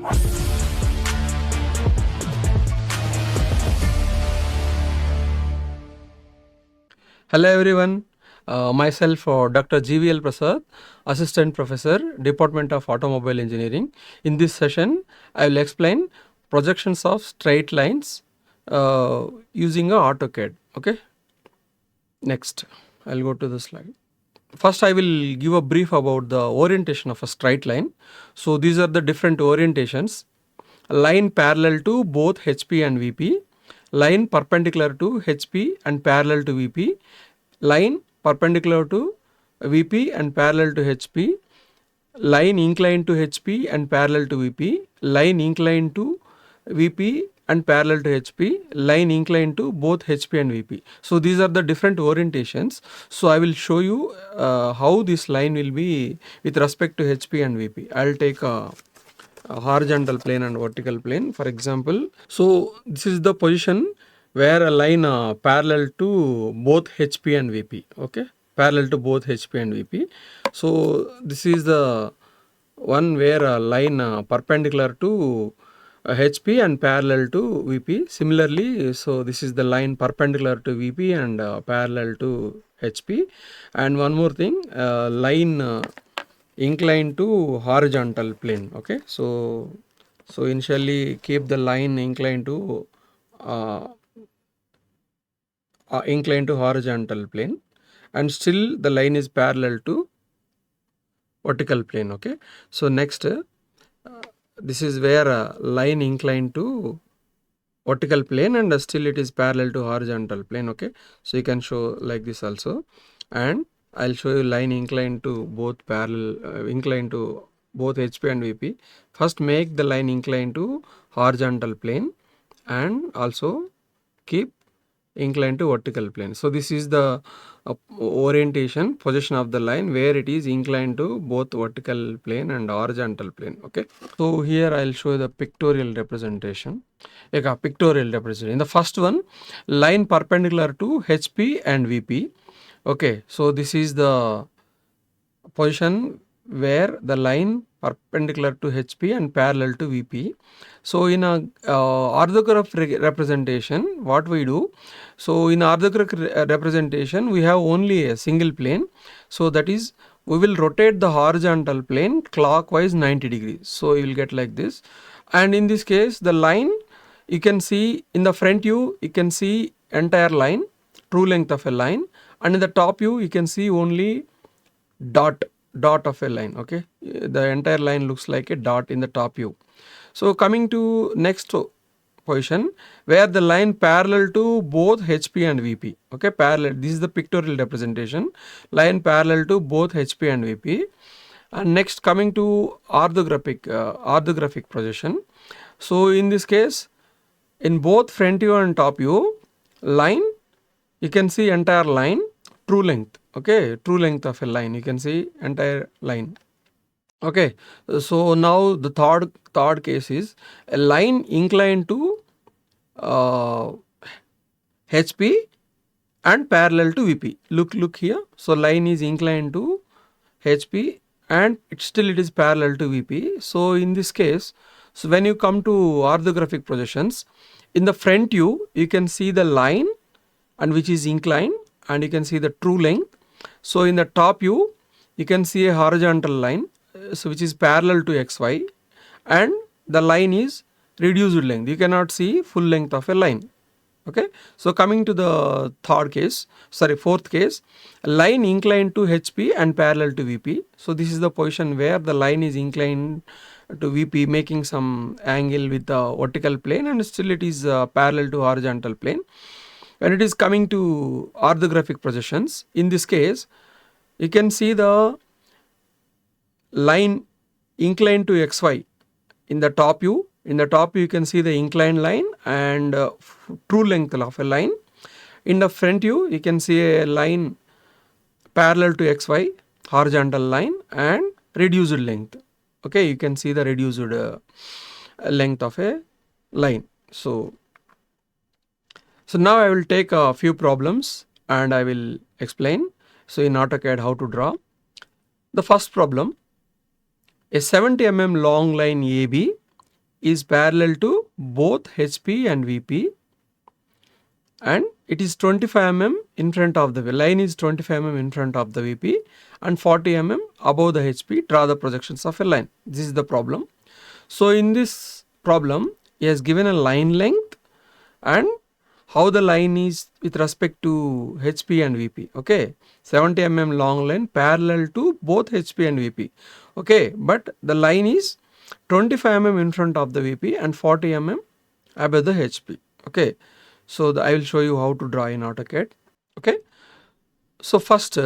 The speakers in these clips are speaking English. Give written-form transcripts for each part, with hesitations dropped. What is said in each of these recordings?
Hello everyone, myself Dr. GVL Prasad, Assistant Professor, Department of Automobile Engineering. In this session, I will explain projections of straight lines using a AutoCAD. Okay. Next, I'll go to the slide. First, I will give a brief about the orientation of a straight line. So these are the different orientations. A line parallel to both HP and VP, line perpendicular to HP and parallel to VP, line perpendicular to VP and parallel to HP, line inclined to HP and parallel to VP, line inclined to VP and parallel to HP, line inclined to both HP and VP. So these are the different orientations. So I will show you how this line will be with respect to HP and VP. I will take a horizontal plane and vertical plane, for example. So this is the position where a line parallel to both HP and VP. Okay, parallel to both HP and VP. So this is the one where a line perpendicular to HP and parallel to VP. Similarly, so this is the line perpendicular to VP and parallel to HP. And one more thing, line inclined to horizontal plane. Okay, so initially keep the line inclined to horizontal plane, and still the line is parallel to vertical plane. Okay, so next this is where a line inclined to vertical plane and still it is parallel to horizontal plane. Okay, so you can show like this also, and I'll show you line inclined to both parallel inclined to both HP and VP. First make the line inclined to horizontal plane and also keep inclined to vertical plane. So this is the orientation position of the line where it is inclined to both vertical plane and horizontal plane. Okay, so here I'll show you the pictorial representation. In the first one, line perpendicular to HP and VP. Okay, so this is the position where the line perpendicular to HP and parallel to VP. So in a orthographic representation, what we do? So in orthographic representation, we have only a single plane. So that is, we will rotate the horizontal plane clockwise 90 degrees. So you will get like this. And in this case, the line, you can see in the front view, you can see entire line, true length of a line. And in the top view, you can see only dot of a line. Okay, the entire line looks like a dot in the top view. So coming to next position where the line parallel to both HP and VP. Okay, parallel, this is the pictorial representation, line parallel to both HP and VP. And next coming to orthographic projection. So in this case, in both front view and top view, line, you can see entire line, true length. Okay, true length of a line, you can see entire line. Okay, so now the third case is a line inclined to HP and parallel to VP. Look here. So line is inclined to HP and it is parallel to VP. So in this case, so when you come to orthographic projections, in the front view, you can see the line and which is inclined, and you can see the true length. So in the top view, you can see a horizontal line, so which is parallel to XY, and the line is reduced length. You cannot see full length of a line. Okay, so coming to the fourth case, line inclined to HP and parallel to VP. So this is the position where the line is inclined to VP, making some angle with the vertical plane, and still it is parallel to horizontal plane. When it is coming to orthographic projections, in this case, you can see the line inclined to XY in the top view. In the top view, you can see the inclined line and true length of a line. In the front view, you can see a line parallel to XY, horizontal line, and reduced length. Okay, you can see the reduced length of a line. So now I will take a few problems and I will explain. So in AutoCAD how to draw. The first problem, a 70 mm long line AB is parallel to both HP and VP, and it is 25 mm in front of the line is 25 mm in front of the VP and 40 mm above the HP. Draw the projections of a line. This is the problem. So in this problem, he has given a line length and how the line is with respect to HP and VP. Okay, 70 mm long line parallel to both HP and VP. Okay, but the line is 25 mm in front of the VP and 40 mm above the HP. Okay, so I will show you how to draw in AutoCAD. Okay, so first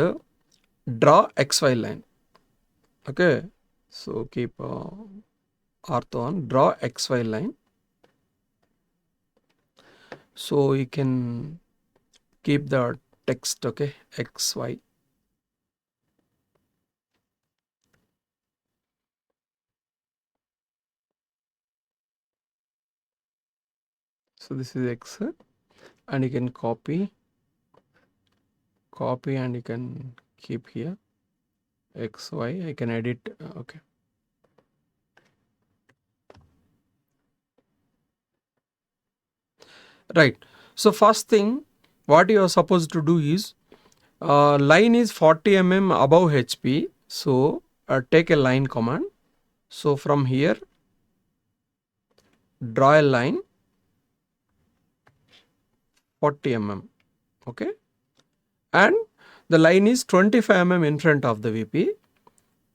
draw XY line. Okay, so keep ortho on, draw XY line. So you can keep the text, okay, XY. So this is X, and you can copy and you can keep here XY. I can edit, okay. Right. So first thing, what you are supposed to do is, line is 40 mm above HP. So take a line command. So from here, draw a line 40 mm. Okay. And the line is 25 mm in front of the VP.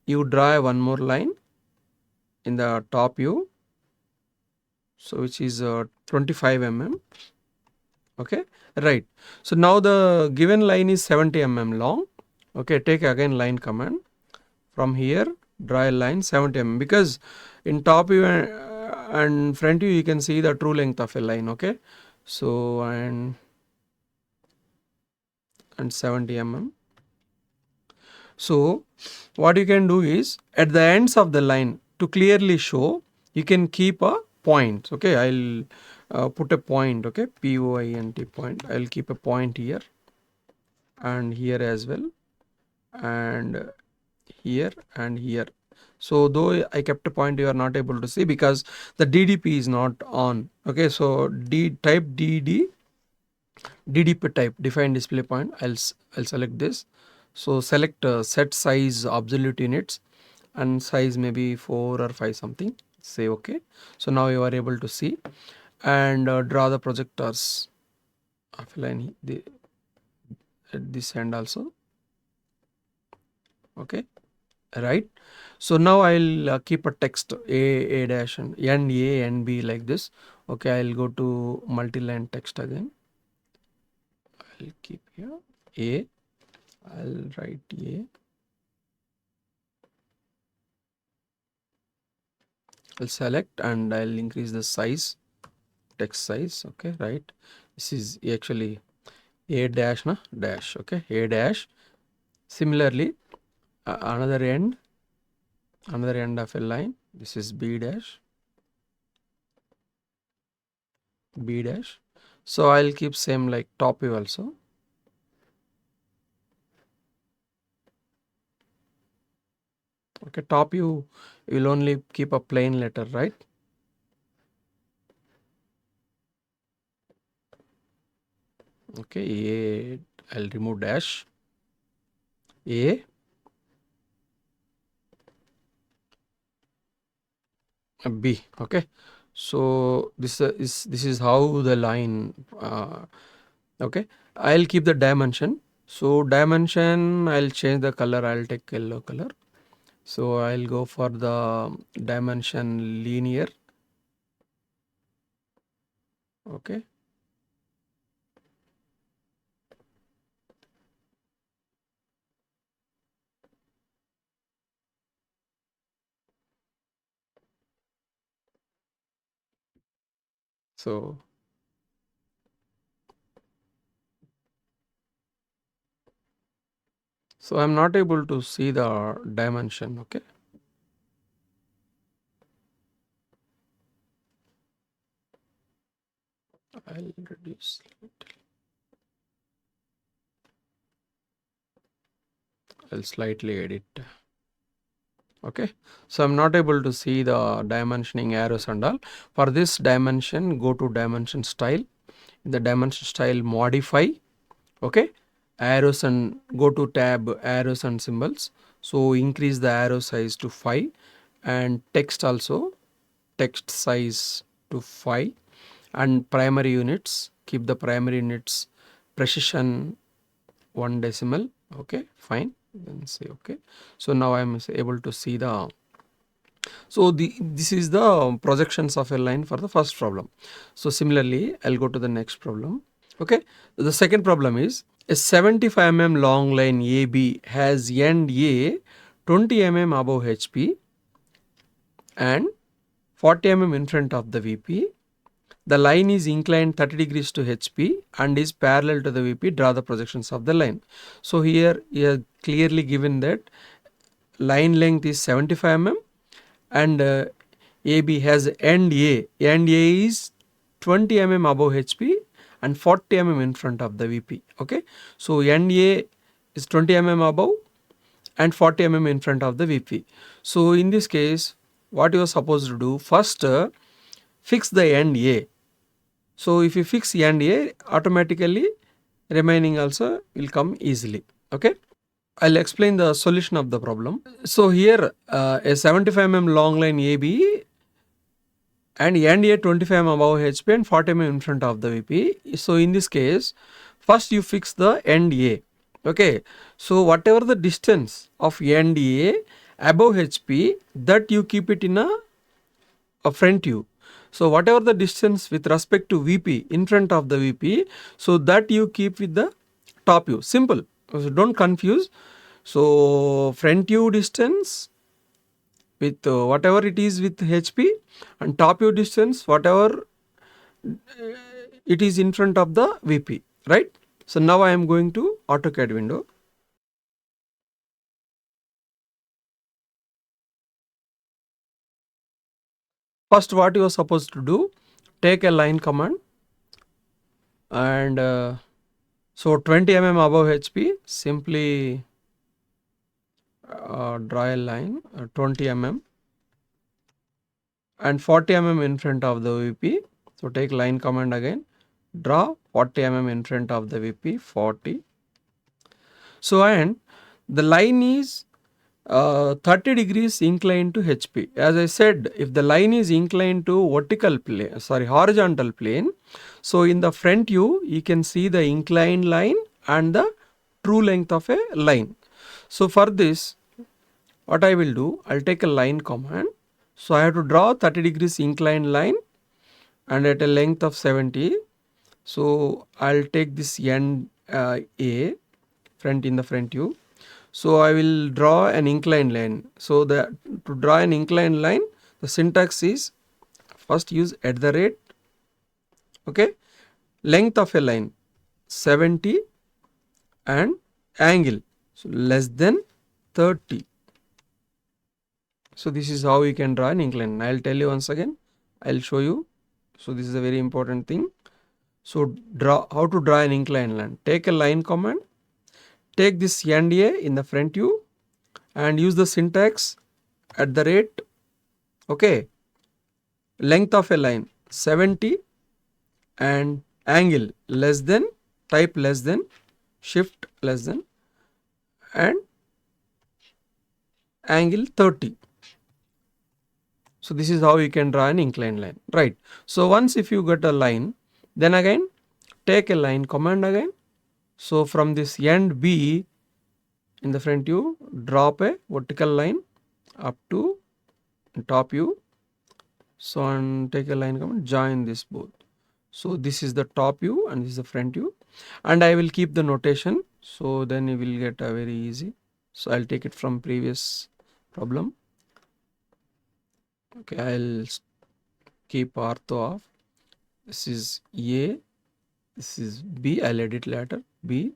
You draw one more line in the top view. So which is 25 mm. Okay, right. So now the given line is 70 mm long. Okay, take again line command. From here, draw a line 70 mm, because in top view and front view you can see the true length of a line. Okay, so and 70 mm. So what you can do is, at the ends of the line, to clearly show, you can keep a point. Okay, I'll put a point. Okay, POINT point. I'll keep a point here and here as well, and here and here. So though I kept a point, you are not able to see because the DDP is not on. Okay, so type DDP type, define display point. I'll select this. So select set size absolute units and size maybe 4 or 5 something. Say okay. So now you are able to see, and draw the projectors of a line at this end also. Okay, right. So now I'll keep a text a dash and A and B like this. Okay, I'll go to multi-line text again. I'll keep here A. I'll write A. I'll select and I'll increase the size, text size. Okay, right. This is actually A dash na dash. Okay, A dash. Similarly, another end of a line. This is B dash. B dash. So I'll keep same like top view also. Okay, top you will only keep a plain letter, right? Okay, A, I'll remove dash. A, B. Okay, so this is how the line. Okay, I'll keep the dimension. So dimension, I'll change the color. I'll take yellow color. So I'll go for the dimension linear. Okay. So I'm not able to see the dimension. Okay. I'll reduce. I'll slightly edit. Okay, so I'm not able to see the dimensioning arrows and all. For this dimension, go to dimension style. In the dimension style, modify. Okay, arrows, and go to tab arrows and symbols. So increase the arrow size to 5, and text also, text size to 5, and primary units, keep the primary units precision 1 decimal. Okay, fine, then say okay. So now I am able to see the, so this is the projections of a line for the first problem. So similarly, I'll go to the next problem. Okay, the second problem is a 75 mm long line AB has end A 20 mm above HP and 40 mm in front of the VP. The line is inclined 30 degrees to HP and is parallel to the VP. Draw the projections of the line. So here clearly given that line length is 75 mm and AB has end A. End A is 20 mm above HP and 40 mm in front of the VP. Okay, so end A is 20 mm above and 40 mm in front of the VP. So in this case, what you are supposed to do, first fix the end A. So if you fix end A, automatically remaining also will come easily. Okay, I'll explain the solution of the problem. So here a 75 mm long line AB and end A 25 mm above HP and 40 mm in front of the VP. So in this case, first you fix the end A. Okay, so whatever the distance of end A above HP, that you keep it in a front view. So whatever the distance with respect to VP in front of the VP, so that you keep with the top view. Simple. So don't confuse. So front view distance with whatever it is with HP, and top view distance whatever it is in front of the VP, right? So now I am going to AutoCAD window. First, what you are supposed to do, take a line command and so 20 mm above HP, simply draw a line 20 mm and 40 mm in front of the VP. So take line command again, draw 40 mm in front of the VP, 40. So and the line is 30 degrees inclined to HP. As I said, if the line is inclined to horizontal plane, so in the front view, you can see the inclined line and the true length of a line. So for this, what I will do, I'll take a line command. So I have to draw 30 degrees inclined line and at a length of 70. So I'll take this end A front in the front view. So I will draw an inclined line. So to draw an inclined line, the syntax is first use at the rate. Okay, length of a line 70 and angle so less than 30. So this is how you can draw an inclined. I'll tell you once again. I'll show you. So this is a very important thing. So how to draw an inclined line. Take a line command. Take this end A in the front view and use the syntax at the rate. Okay, length of a line 70 and angle less than, type less than, shift less than, and angle 30. So this is how you can draw an inclined line, right? So once if you get a line, then again take a line command again. So from this end B in the front view, drop a vertical line up to top view. So and take a line command, join this both. So this is the top view and this is the front view, and I will keep the notation. So then you will get a very easy. So I'll take it from previous problem. Okay, I'll keep ortho off. This is A, this is B. I'll edit later. B,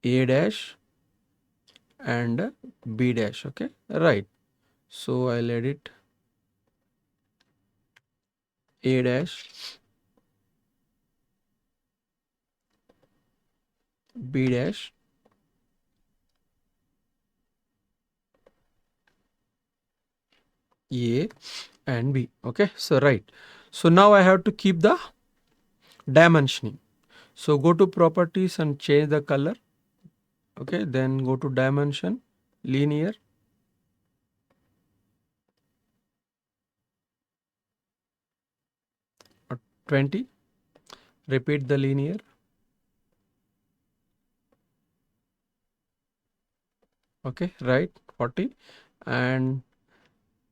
A dash, and B dash. Okay, right. So I'll edit A dash, B dash, A and B. Okay, so right. So now I have to keep the dimensioning. So go to properties and change the color. Okay, then go to dimension, linear. 20. Repeat the linear. Okay, right, 40. And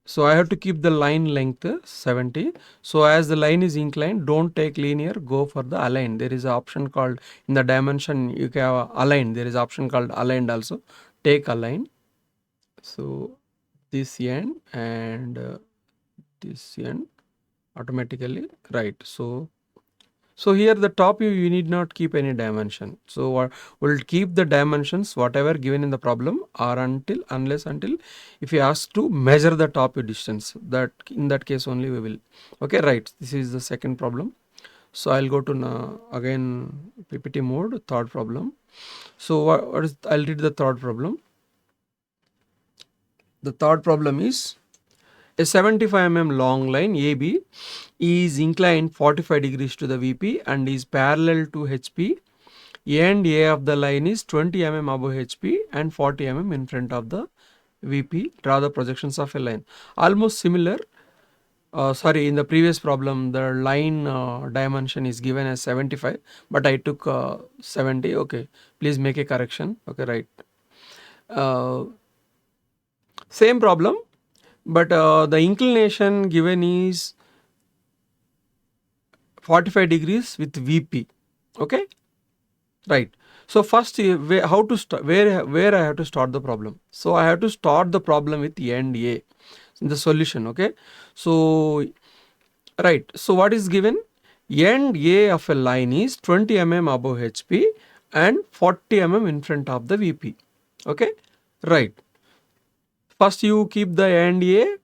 so I have to keep the line length 70. So as the line is inclined, don't take linear, go for the align. There is an option called in the dimension, you can have align. There is option called aligned also. Take align. So this end and this end automatically, right. So here the top view, you need not keep any dimension. So we'll keep the dimensions whatever given in the problem, or until if you ask to measure the top view distance, that in that case only we will. Okay, right. This is the second problem. So I'll go to now again PPT mode, third problem. So what is, I'll read the third problem. The third problem is a 75 mm long line AB is inclined 45 degrees to the VP and is parallel to HP, and A of the line is 20 mm above HP and 40 mm in front of the VP. Draw the projections of a line. Almost similar. Sorry, in the previous problem, the line dimension is given as 75, but I took 70. Okay, please make a correction. Okay, right. Same problem, but the inclination given is 45 degrees with VP. Okay, right. So first, how to start, where I have to start the problem. So I have to start the problem with end A in the solution. Okay, so right. So what is given? End A of a line is 20 mm above HP and 40 mm in front of the VP. Okay, right. First you keep the end A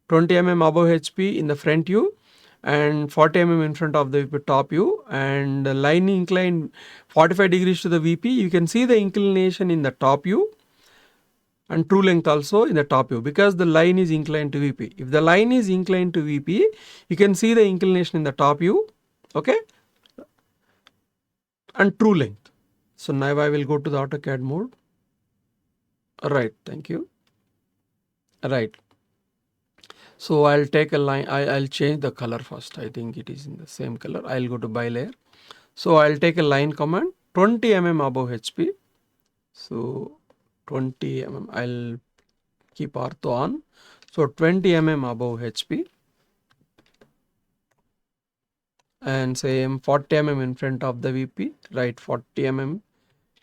20 mm above HP in the front view and 40 mm in front of the top view, and the line inclined 45 degrees to the VP. You can see the inclination in the top view and true length also in the top view because the line is inclined to VP. If the line is inclined to VP, you can see the inclination in the top view, okay, and true length. So now I will go to the AutoCAD mode. Right, thank you. Right. So I'll take a line, I'll change the color first. I think it is in the same color. I'll go to by layer. So I'll take a line command 20 mm above HP. So 20 mm, I'll keep ortho on. So 20 mm above HP and same 40 mm in front of the VP, right, 40 mm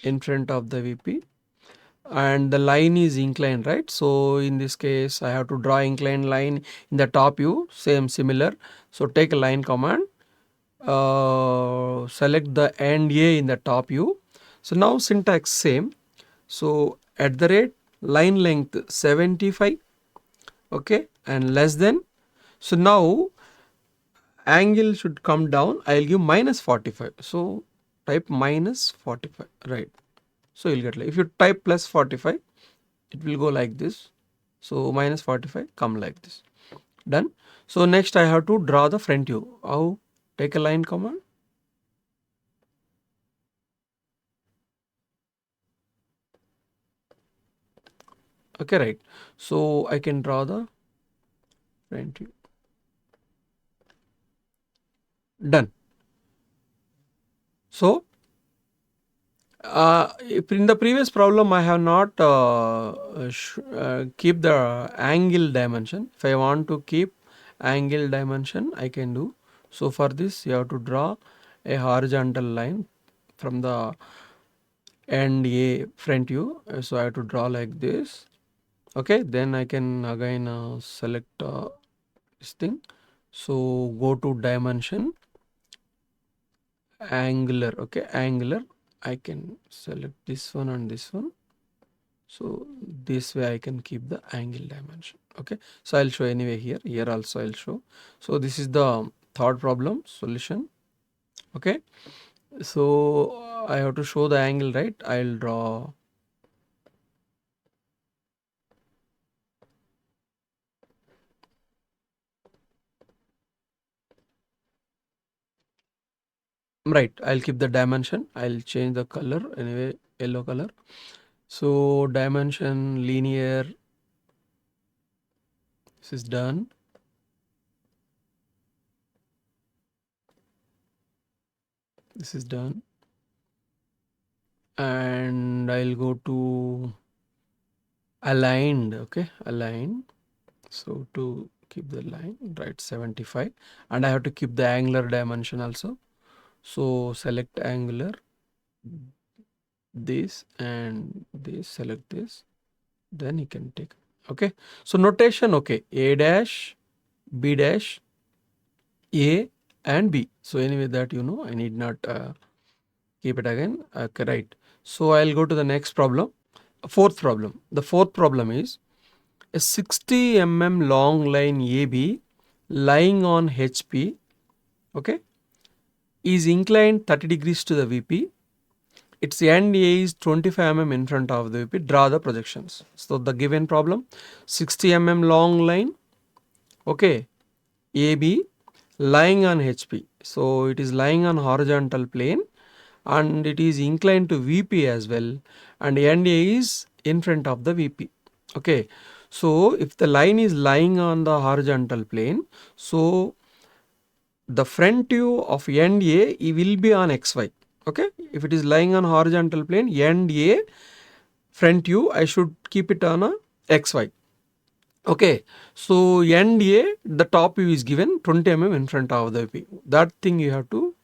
in front of the VP, and the line is inclined, right. So in this case I have to draw inclined line in the top view, same similar. So take a line command, select the end A in the top view. So now syntax same. So at the rate line length 75, okay, and less than. So now angle should come down. I'll give minus 45. So type minus 45, right. So you'll get like, if you type plus 45, it will go like this. So minus 45 come like this. Done. So next I have to draw the front view. How? Take a line command. Okay, right. So I can draw the front view. Done. So if in the previous problem I have not keep the angle dimension. If I want to keep angle dimension, I can do. So for this you have to draw a horizontal line from the end A front view. So I have to draw like this. Okay, then I can again select this thing. So go to dimension, angular. Okay, angular. I can select this one and this one. So this way I can keep the angle dimension. Okay, so I'll show anyway here also I'll show. So this is the third problem solution. Okay, so I have to show the angle, right. I'll draw right, I'll keep the dimension. I'll change the color anyway, yellow color. So dimension linear, this is done. This is done. And I'll go to aligned, okay, aligned. So to keep the line, right, 75, and I have to keep the angular dimension also. So select angular, this and this, select this, then you can take, okay. So notation, okay, A dash, B dash, A and B. So anyway that you know, I need not keep it again, okay, right. So I'll go to the next problem, fourth problem. The fourth problem is a 60 long line AB lying on HP, okay, is inclined 30 degrees to the VP. Its end A is 25 in front of the VP. Draw the projections. So the given problem, 60 long line, okay, AB lying on HP. So it is lying on horizontal plane and it is inclined to VP as well, and end A is in front of the VP. Okay, so if the line is lying on the horizontal plane, so the front view of end A will be on XY. Okay, if it is lying on horizontal plane, end A front view, I should keep it on a XY. Okay, so end A, the top view is given 20 in front of the VP. That thing you have to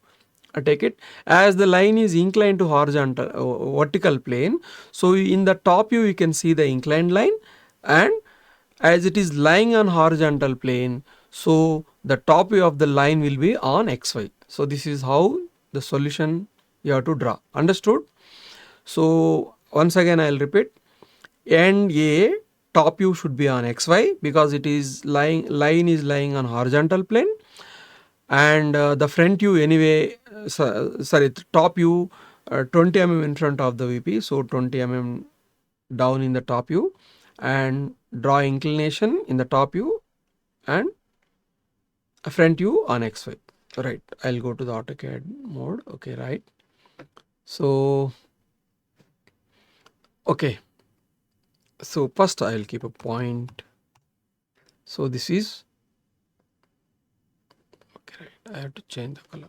take it as the line is inclined to horizontal vertical plane. So in the top view you can see the inclined line, and as it is lying on horizontal plane, so the top view of the line will be on XY. So this is how the solution you have to draw. Understood? So once again I'll repeat, end A top view should be on XY because it is line is lying on horizontal plane, and the front view anyway, sorry, the top view 20 in front of the VP, so 20 down in the top view, and draw inclination in the top view and a front view on XY. Right, I'll go to the AutoCAD mode. Okay, right. So okay, so first I'll keep a point. So this is okay, right, I have to change the color.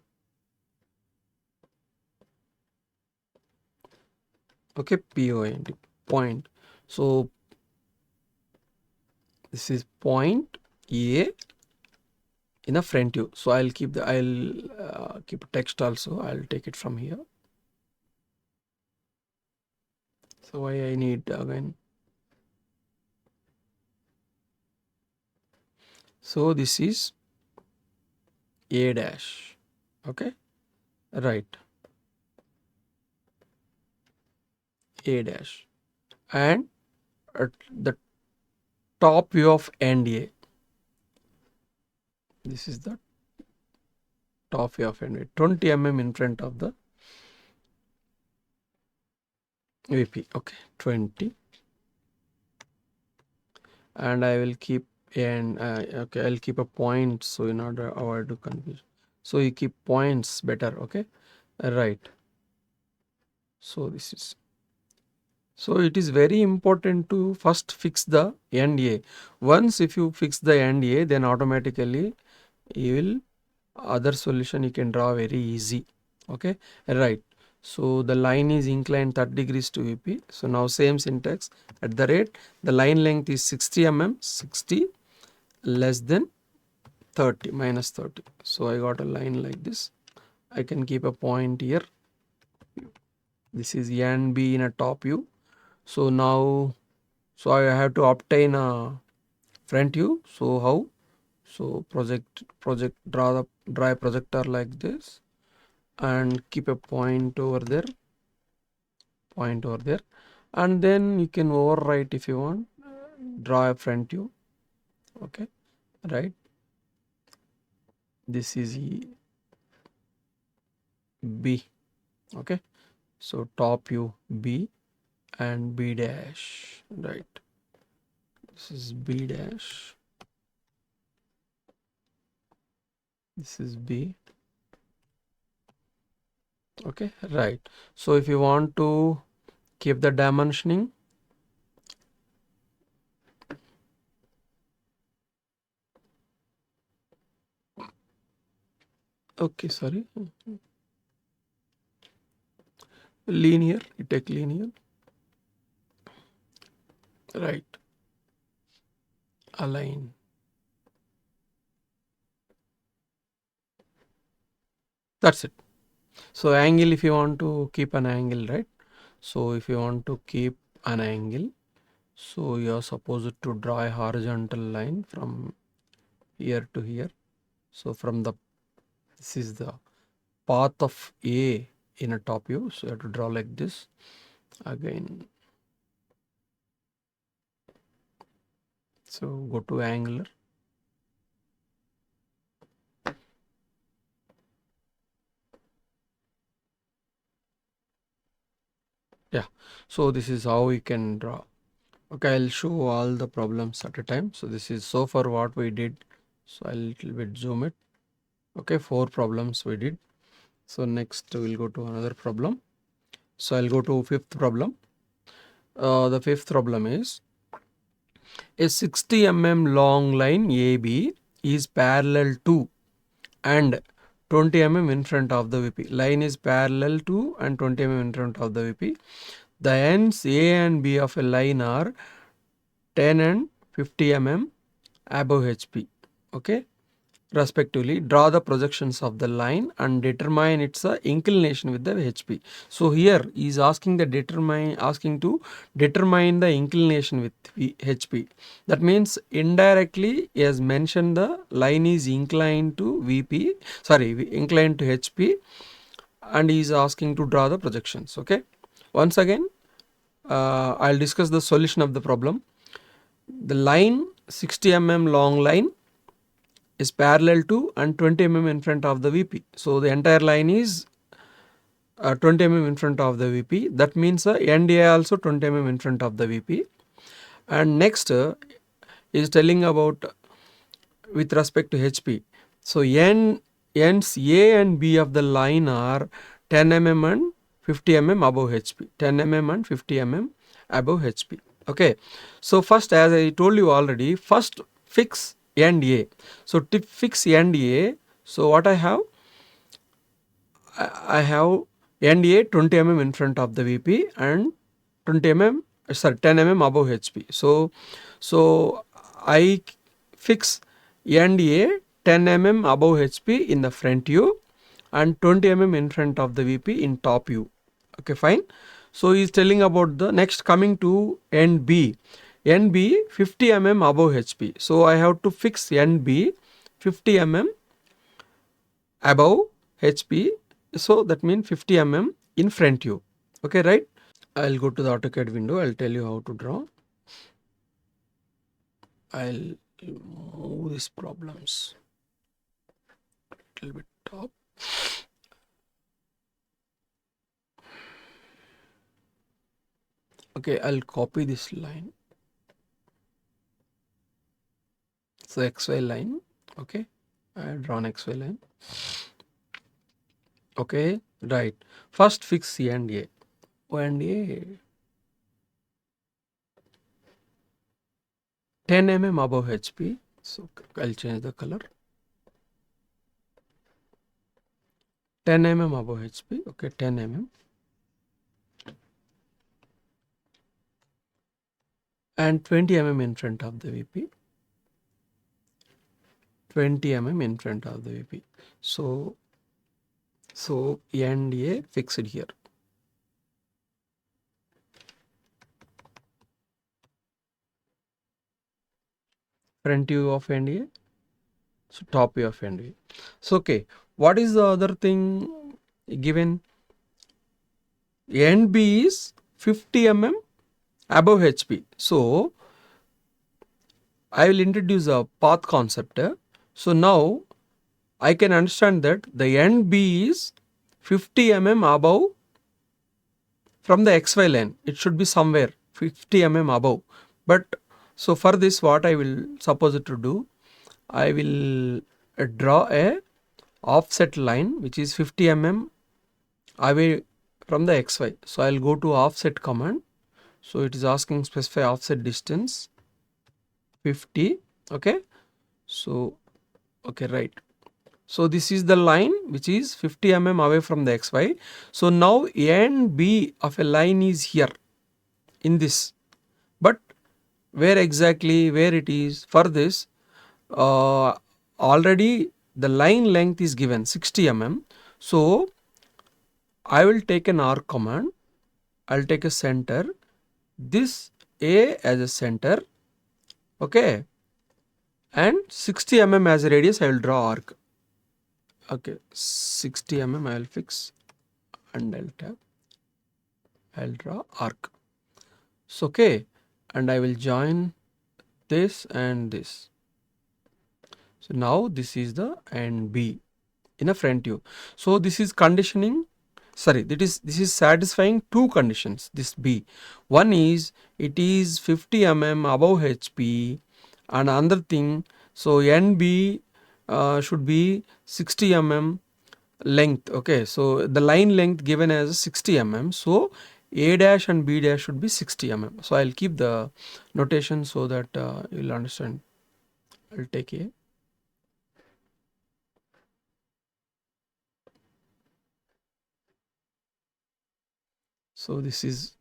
Okay, point. So this is point A in a front view. So I'll keep text also. I'll take it from here. So why I need again. So this is A dash. Okay, right. A dash, and at the top view of end A. This is the top view of end A. 20 in front of the VP. Okay, 20. And I will keep okay, I'll keep a point, so in order to avoid to confusion, so you keep points better. Okay, right. So this is, so it is very important to first fix the end A. Once if you fix the end A, then automatically you will other solution you can draw very easy. Okay, right. So the line is inclined 30 degrees to VP. So now same syntax, at the rate the line length is 60 60 less than 30 minus 30. So I got a line like this. I can keep a point here. This is end B in a top view. So now, so I have to obtain a front view. So how? So draw a projector like this and keep a point over there, and then you can overwrite if you want, draw a front view. Okay, right. This is B. Okay, so top view B and B dash, right. This is B dash, this is B, Okay, right. So if you want to keep the dimensioning, okay, sorry, linear, you take linear, right, align. That's it. So angle, if you want to keep an angle, right? So if you want to keep an angle, so you are supposed to draw a horizontal line from here to here. So from the, this is the path of A in a top view. So you have to draw like this. Again, so go to angular. Yeah, so this is how we can draw. Okay, I'll show all the problems at a time. So this is so far what we did. So I'll little bit zoom it. Okay, 4 problems we did. So next we'll go to another problem. So I'll go to 5th problem. The 5th problem is a 60 long line AB is parallel to and 20 in front of the VP. Line is parallel to and 20 in front of the VP. The ends A and B of a line are 10 and 50 above HP. Okay, respectively. Draw the projections of the line and determine its inclination with the HP. So here he is asking to determine the inclination with HP. That means indirectly he has mentioned the line is inclined to inclined to HP, and he is asking to draw the projections. Okay, once again I'll discuss the solution of the problem. The line 60 long line is parallel to and 20 in front of the VP. So the entire line is 20 in front of the VP. That means NDA also 20 in front of the VP. And next is telling about with respect to HP. So ends A and B of the line are 10 and 50 above HP. 10 and 50 above HP. Okay. So first, as I told you already, first fix end A. So to fix end A, so what I have? I have end A 20 in front of the VP and 10 above HP. So I fix end A 10 above HP in the front view and 20 in front of the VP in top view. Okay, fine. So he is telling about the next, coming to end B. End B 50 above HP. So I have to fix end B 50 above HP. So that means 50 in front view. Okay, right? I'll go to the AutoCAD window. I'll tell you how to draw. I'll move these problems a little bit top. Okay, I'll copy this line. So XY line. Okay, I've drawn XY line. Okay, right. First fix C and A. O and A 10 above HP. So I'll change the color. 10 above HP. Okay, 10 and 20 in front of the VP. 20 in front of the VP. So end A fixed here. Front view of end A. So top view of end A. So okay, what is the other thing given? End B is 50 above HP. So I will introduce a path concept. So now I can understand that the end B is 50 above from the XY line. It should be somewhere 50 above. But so for this, what I will suppose it to do, I will draw a offset line which is 50 away from the XY. So I'll go to offset command. So it is asking specify offset distance 50. Okay. So, okay, right. So this is the line which is 50 mm away from the XY. So now A and B of a line is here in this, but where exactly where it is for this, already the line length is given 60 mm. So I will take an arc command. I'll take a center, this A as a center, okay, and 60 mm as a radius. I will draw arc. Okay, 60 mm I will fix and I'll tap. I'll draw arc. So okay, and I will join this and this. So now this is the and B in a front view. So this is conditioning. Sorry, this is satisfying two conditions. This B, one is it is 50 mm above HP, and another thing. So NB should be 60 mm length. Okay, so the line length given as 60 mm. So A dash and B dash should be 60 mm. So I'll keep the notation so that you'll understand. I'll take A. So this is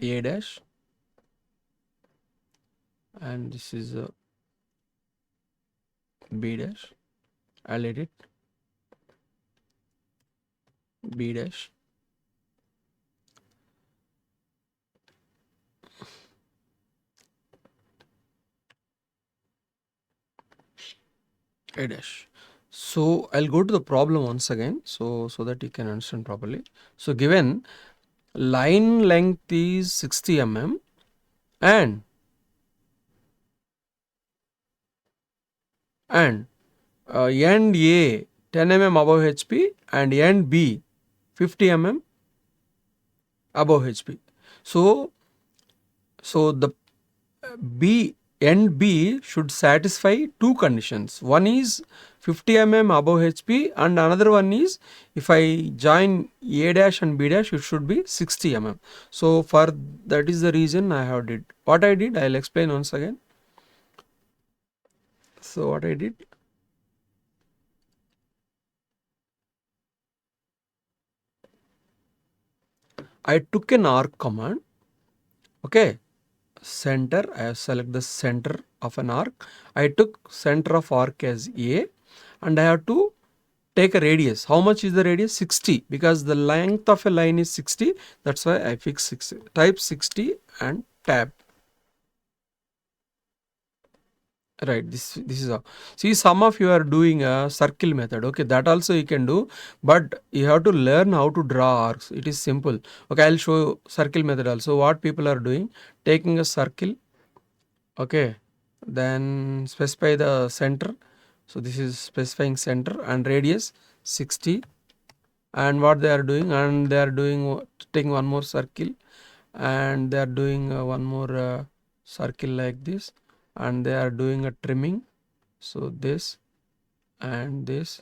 A dash and this is B dash. I'll edit B dash. A dash. So I'll go to the problem once again so that you can understand properly. So given line length is 60 mm and end A 10 mm above HP and end B 50 mm above HP. So the B end B should satisfy two conditions. One is 50 mm above HP and another one is if I join A dash and B dash it should be 60 mm. So for that is the reason I have did. What I did I'll explain once again. So what I did, I took an arc command. Okay, center, I have select the center of an arc. I took center of arc as A and I have to take a radius. How much is the radius? 60, because the length of a line is 60. That's why I fix 60. Type 60 and tab. Right, this is a, see, some of you are doing a circle method. Okay, that also you can do, but you have to learn how to draw arcs. It is simple. Okay, I'll show you circle method also. What people are doing, taking a circle, okay, then specify the center. So this is specifying center and radius 60, and what they are doing, and they are doing taking one more circle and they are doing one more circle like this, and they are doing a trimming. So this and this,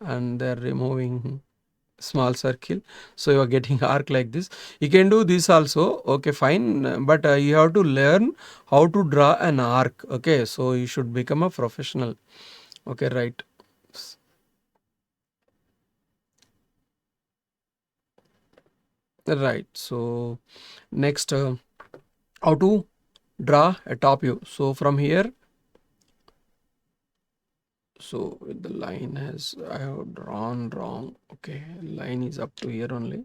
and they are removing small circle. So you are getting arc like this. You can do this also. Okay, fine, but you have to learn how to draw an arc. Okay, so you should become a professional. Okay, right. Right. So next, how to draw a top view. So from here, so the line has, I have drawn wrong. Okay, line is up to here only.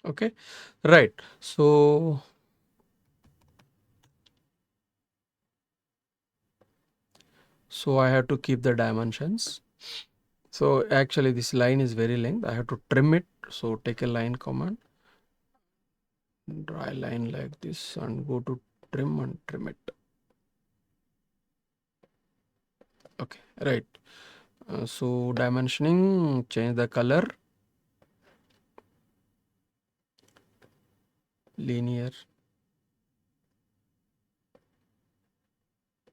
Okay, right. So I have to keep the dimensions. So actually this line is very length. I have to trim it. So take a line command, draw a line like this and go to trim and trim it. Okay, right. So dimensioning, change the color. linear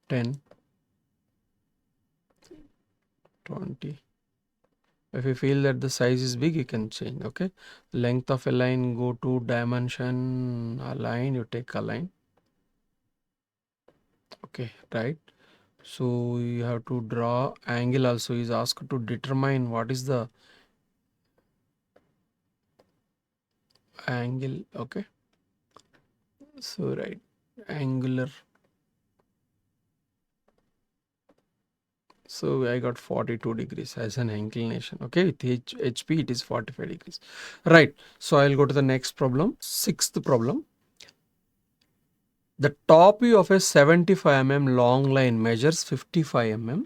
10 20. If you feel that the size is big, you can change. Okay, length of a line, go to dimension, align, you take align. Okay, right. So you have to draw angle also. Is asked to determine what is the angle. Okay, so right, angular. So I got 42 degrees as an inclination. Okay, with HP it is 45 degrees. Right. So I'll go to the next problem. Sixth problem. The top view of a 75 mm long line measures 55 mm.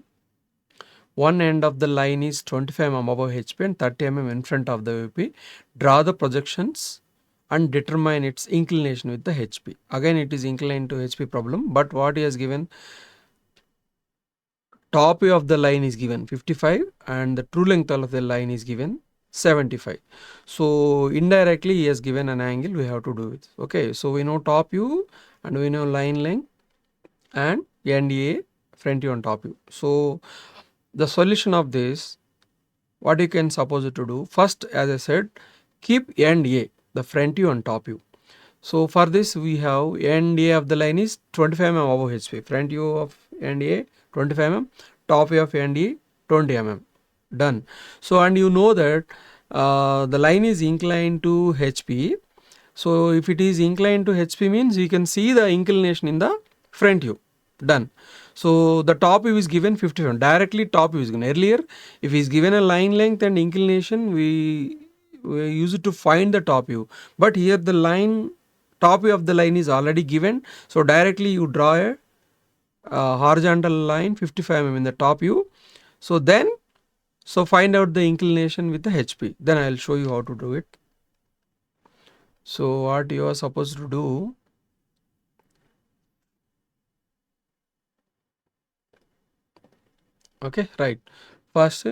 One end of the line is 25 mm above HP and 30 mm in front of the VP. Draw the projections and determine its inclination with the HP. Again, it is inclined to HP problem, but what he has given, top view of the line is given 55 and the true length of the line is given 75. So indirectly he has given an angle, we have to do it. Okay, so we know top view and we know line length and NDA, front view and top view. So the solution of this, what you can suppose it to do, first as I said, keep NDA, the front view and top view. So for this we have NDA of the line is 25 mm above HP, front view of NDA 25 mm, top view of NDA 20 mm. Done. So and you know that the line is inclined to HP. So if it is inclined to HP means you can see the inclination in the front view. Done. So the top view is given 55. Directly top view is given. Earlier, if is given a line length and inclination, we use it to find the top view. But here the line, top view of the line is already given. So directly you draw a horizontal line 55 mm in the top view. So then, so find out the inclination with the HP. Then I will show you how to do it. So what you are supposed to do, okay, right. First,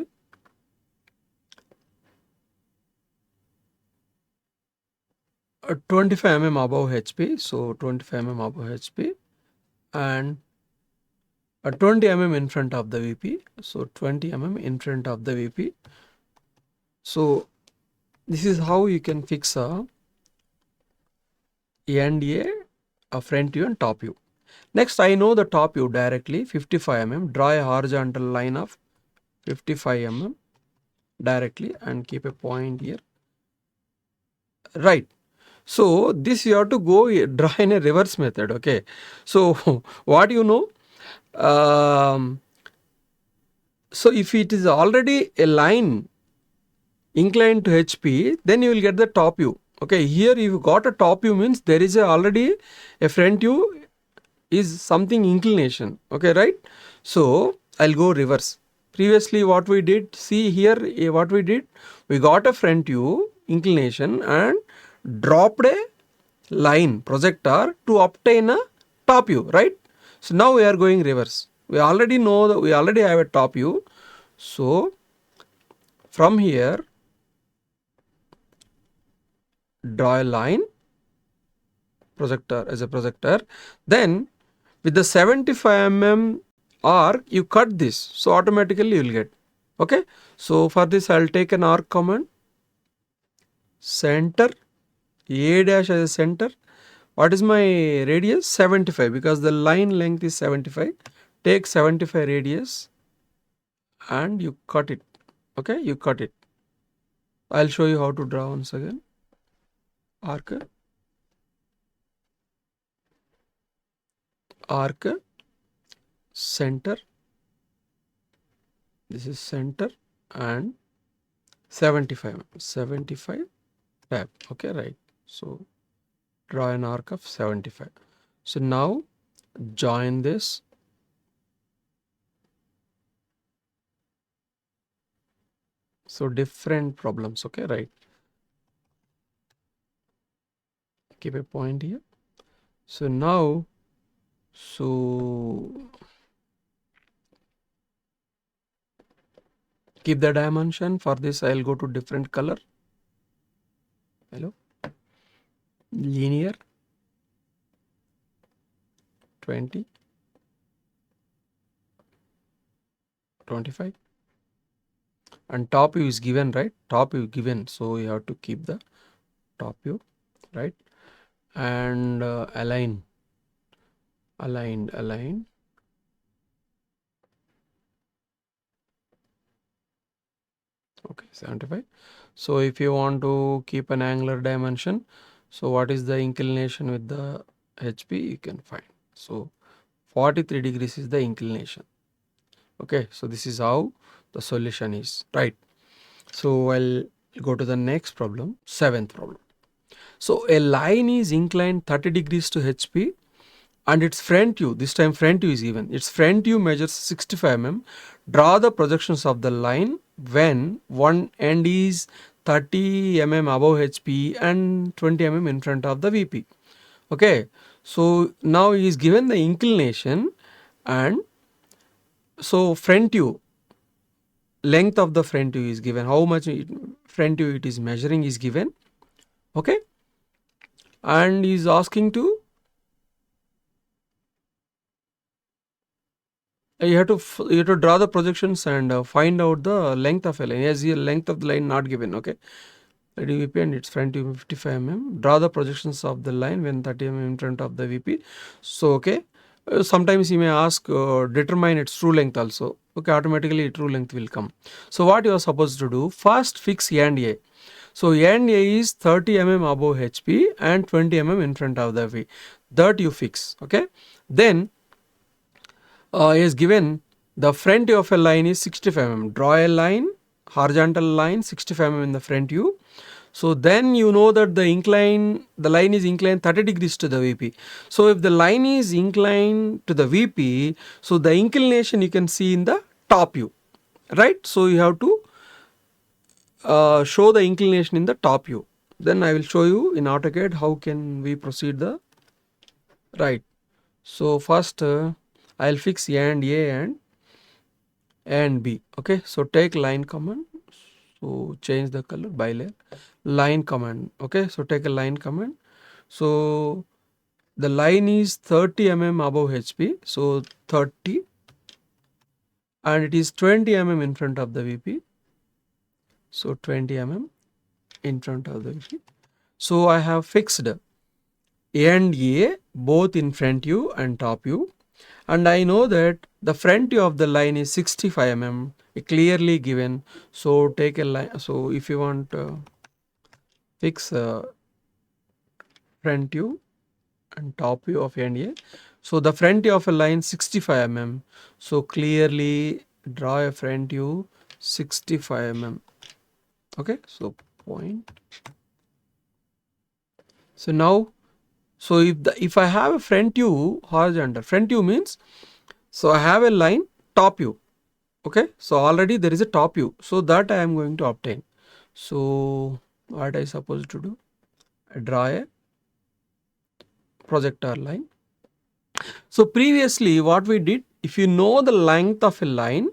25 mm above HP. So 25 mm above HP and 20 mm in front of the VP. So 20 mm in front of the VP. So this is how you can fix a NDA, a front view and top view. Next, I know the top view directly 55 mm. Draw a horizontal line of 55 mm directly and keep a point here. Right. So this you have to go draw in a reverse method. Okay. So what you know? So if it is already a line inclined to HP, then you will get the top view. Okay, here you got a top view means there is already a front view is something inclination. Okay, right? So I'll go reverse. Previously what we did, see here what we did, we got a front view inclination and dropped a line projector to obtain a top view, right? So now we are going reverse. We already know that we already have a top view. So from here, draw a line projector as a projector. Then with the 75 mm arc, you cut this. So automatically you will get. Okay. So for this, I'll take an arc command. Center, A dash as a center. What is my radius? 75 because the line length is 75. Take 75 radius and you cut it. Okay, you cut it. I'll show you how to draw once again. Arc, arc, center. This is center and 75 tab. Okay, right. So draw an arc of 75. So now join this. So different problems. Okay, right. Keep a point here. So now, so keep the dimension. For this, I'll go to different color. Hello. linear 20, 25, and top view is given, right? Top view given, so you have to keep the top view, right? And align, align. Okay, 75. So if you want to keep an angular dimension, so what is the inclination with the HP, you can find. So 43 degrees is the inclination. Okay, so this is how the solution is, right? So I'll go to the next problem, seventh problem. So a line is inclined 30 degrees to HP and its front view, this time front view is given. Its front view measures 65 mm. Draw the projections of the line when one end is 30 mm above HP and 20 mm in front of the VP. Okay, so now he is given the inclination, and so front view, length of the front view is given, how much front view it is measuring is given. Okay, and he is asking to you have to draw the projections and find out the length of a line. As the length of the line not given. Okay, the VP and its front view 55 mm. Draw the projections of the line when 30 mm in front of the VP. So okay, sometimes you may ask determine its true length also. Okay, automatically true length will come. So what you are supposed to do, first fix A and A. So A and A is 30 mm above HP and 20 mm in front of the V. That you fix. Okay, then is given the front view of a line is 65 mm. Draw a line, horizontal line 65 mm in the front view. So then you know that the line is inclined 30 degrees to the VP. So if the line is inclined to the VP, so the inclination you can see in the top view, right? So you have to show the inclination in the top view. Then I will show you in AutoCAD how can we proceed the right. So first I'll fix A and B. Okay, so take line command. So change the color by layer. Line command. Okay, so take a line command. So the line is 30 mm above HP. So 30, and it is 20 mm in front of the VP. So 20 mm in front of the VP. So I have fixed A and A both in front view and top view. And I know that the front view of the line is 65 mm clearly given. So take a line. So if you want fix front view and top view of A and A. So the front view of a line 65 mm. So clearly draw a front view 65 mm. Okay, so point. So now, so if I have a front view horizontal, front view means, so I have a line top view. Okay, so already there is a top view, so that I am going to obtain. So what I supposed to do? I draw a projector line. So previously what we did, if you know the length of a line,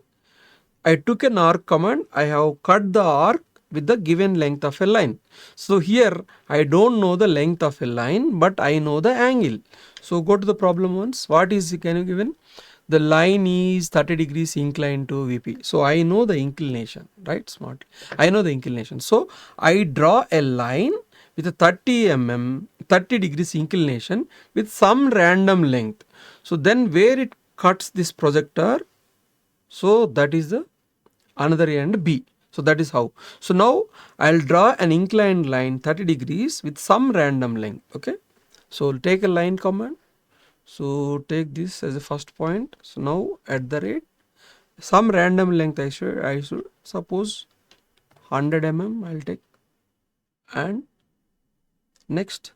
I took an arc command, I have cut the arc with the given length of a line. So here I don't know the length of a line, but I know the angle. So go to the problem once. What is can you given? The line is 30 degrees inclined to VP. So I know the inclination, right? Smart. I know the inclination. So I draw a line with a 30 mm, 30 degrees inclination with some random length. So then where it cuts this projector, so that is the another end B. So that is how. So now I'll draw an inclined line 30 degrees with some random length. Okay. So take a line command. So take this as a first point. So now at the rate some random length I should suppose 100 mm I'll take, and next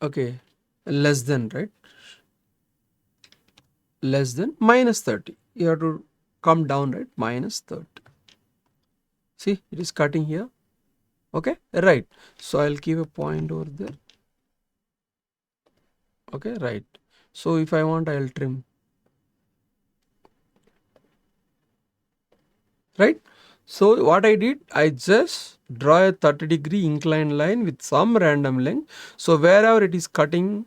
okay, less than, right, less than minus 30. You have to come down, right, minus 30. See, it is cutting here. Okay, right. So I'll give a point over there. Okay, right. So if I want, I'll trim, right? So what I did, I just draw a 30-degree inclined line with some random length. So wherever it is cutting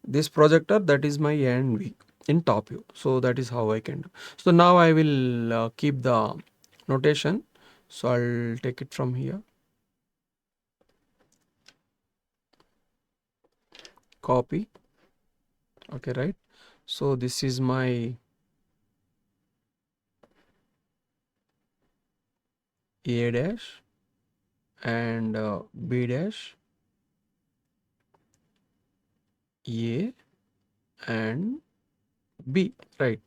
this projector, that is my end V in top view. So that is how I can do. So now I will keep the notation. So I'll take it from here, copy, okay, right? So this is my A dash and B dash, A and B, right?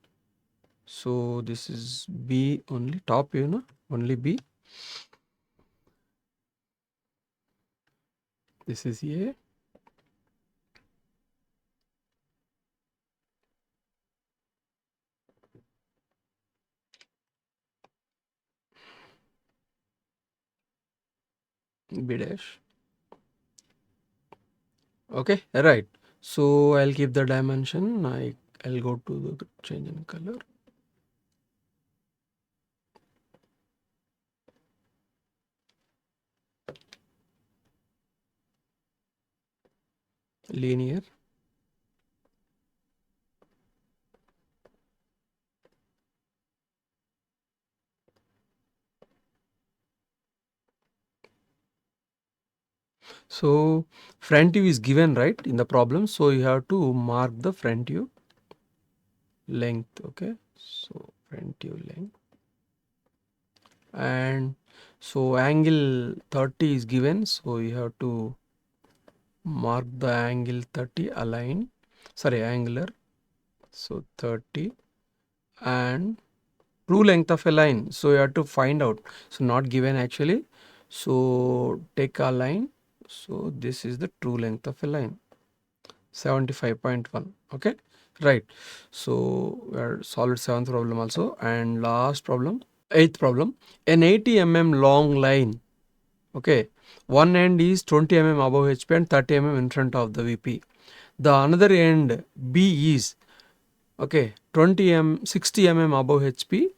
So this is B only, top view, no? Only B. This is A, B dash. Okay, right. So I'll keep the dimension. I'll go to the change in color. Linear. So front view is given, right, in the problem. So you have to mark the front view length. Okay. So front view length. And so angle 30 is given. So you have to mark the angle 30 align. Sorry, angular. So 30 and true length of a line. So you have to find out. So not given actually. So take a line. So this is the true length of a line. 75.1. Okay, right. So we are solved seventh problem also, and last problem, eighth problem. An 80 long line. Okay, one end is 20 above HP and 30 in front of the VP. The another end B is, okay, 60 above HP.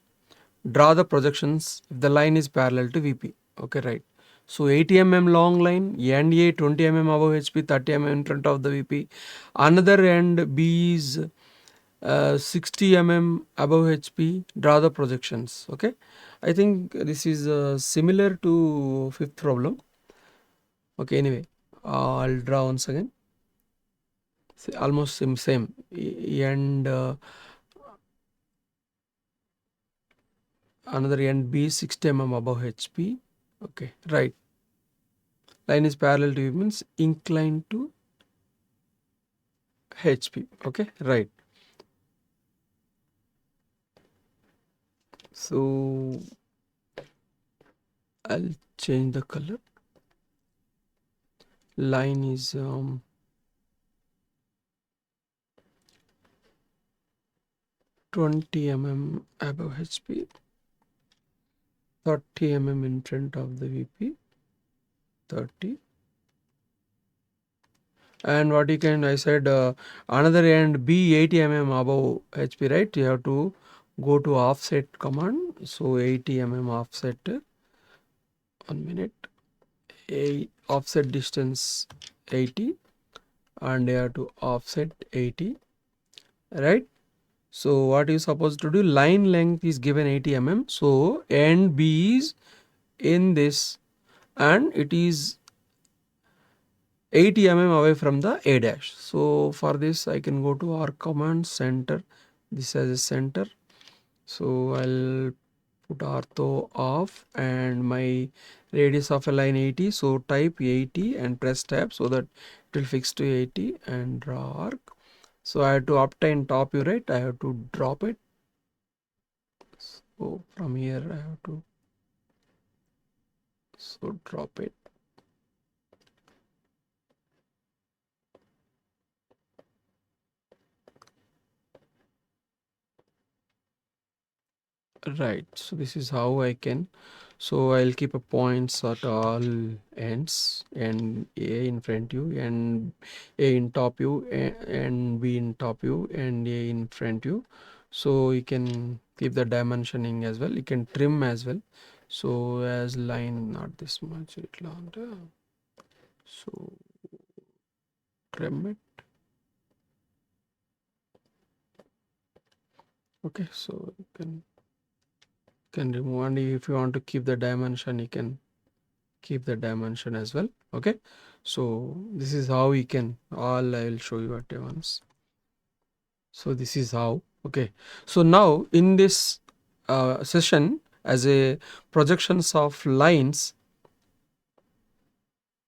Draw the projections if the line is parallel to VP. Okay, right. So 80 long line, end A 20 above HP, 30 in front of the VP. Another end B is 60 above HP. Draw the projections. Okay, I think this is similar to fifth problem. Okay, anyway, I'll draw once again. Almost same. And another end B 60 above HP. Okay, right. Line is parallel to V means inclined to HP. Okay, right. So I'll change the color. Line is 20 above HP, 30 in front of the VP, 30. And what you can, I said another end B 80 above HP, right? You have to go to offset command. So 80 offset, 1 minute, offset distance 80, and you have to offset 80, right? So what you supposed to do, line length is given 80 so end B is in this and it is 80 away from the A dash. So for this I can go to arc command, center this as a center. So I'll put ortho off and my radius of a line 80. So type 80 and press tab so that it will fix to 80 and draw arc. So I have to obtain top view, right? I have to drop it. So from here I have to drop it. Right. So this is how I can. So I'll keep a points at all ends and A in front view and A in top view and B in top view and A in front view. So you can keep the dimensioning as well. You can trim as well. So as line not this much, so trim it. Okay, so you can remove, and if you want to keep the dimension, you can keep the dimension as well. Okay, so this is how you can, all I will show you at once. So this is how. Okay, so now in this session, as a projections of lines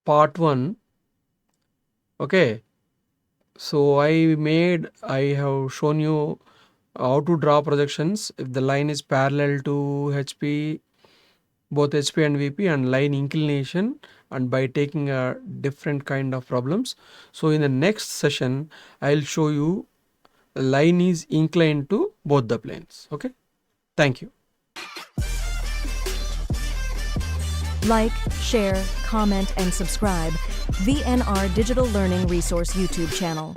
part 1, okay, so I have shown you how to draw projections if the line is parallel to HP, both HP and VP, and line inclination, and by taking a different kind of problems. So in the next session I'll show you the line is inclined to both the planes. Okay, thank you. Like, share, comment, and subscribe VNR Digital Learning Resource YouTube channel.